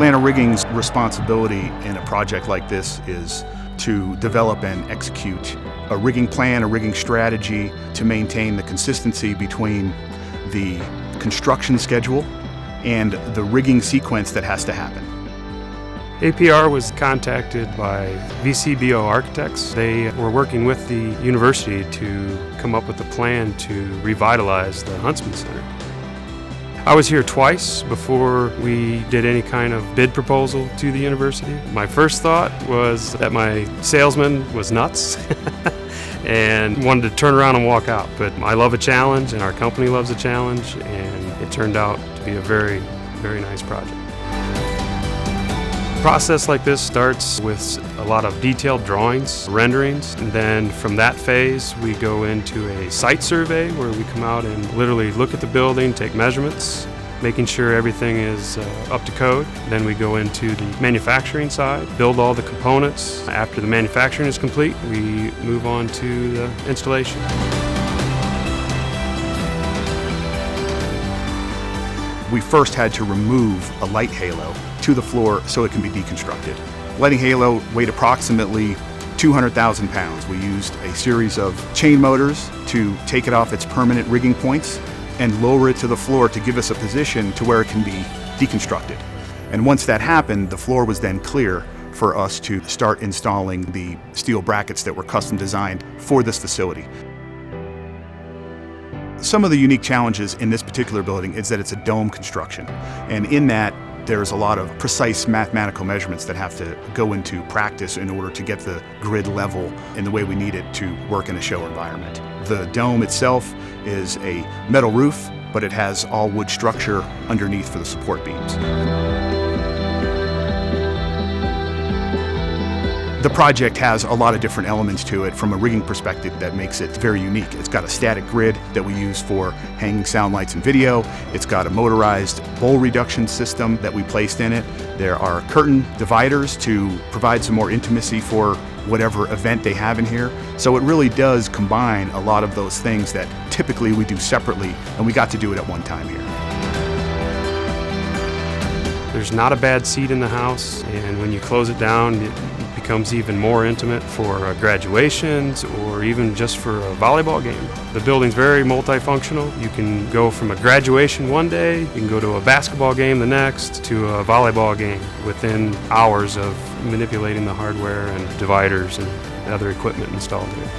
Atlanta Rigging's responsibility in a project like this is to develop and execute a rigging plan, a rigging strategy to maintain the consistency between the construction schedule and the rigging sequence that has to happen. APR was contacted by VCBO Architects. They were working with the university to come up with a plan to revitalize the Huntsman Center. I was here twice before we did any kind of bid proposal to the university. My first thought was that my salesman was nuts and wanted to turn around and walk out. But I love a challenge, and our company loves a challenge, and it turned out to be a very, very nice project. A process like this starts with a lot of detailed drawings, renderings, and then from that phase we go into a site survey where we come out and literally look at the building, take measurements, making sure everything is up to code. Then we go into the manufacturing side, build all the components. After the manufacturing is complete, we move on to the installation. We first had to remove a light halo to the floor so it can be deconstructed. Lighting halo weighed approximately 200,000 pounds. We used a series of chain motors to take it off its permanent rigging points and lower it to the floor to give us a position to where it can be deconstructed. And once that happened, the floor was then clear for us to start installing the steel brackets that were custom designed for this facility. Some of the unique challenges in this particular building is that it's a dome construction, and in that there's a lot of precise mathematical measurements that have to go into practice in order to get the grid level in the way we need it to work in a show environment. The dome itself is a metal roof, but it has all wood structure underneath for the support beams. The project has a lot of different elements to it from a rigging perspective that makes it very unique. It's got a static grid that we use for hanging sound lights and video. It's got a motorized bowl reduction system that we placed in it. There are curtain dividers to provide some more intimacy for whatever event they have in here. So it really does combine a lot of those things that typically we do separately, and we got to do it at one time here. There's not a bad seat in the house, and when you close it down, it becomes even more intimate for graduations or even just for a volleyball game. The building's very multifunctional. You can go from a graduation one day, you can go to a basketball game the next, to a volleyball game within hours of manipulating the hardware and dividers and other equipment installed here.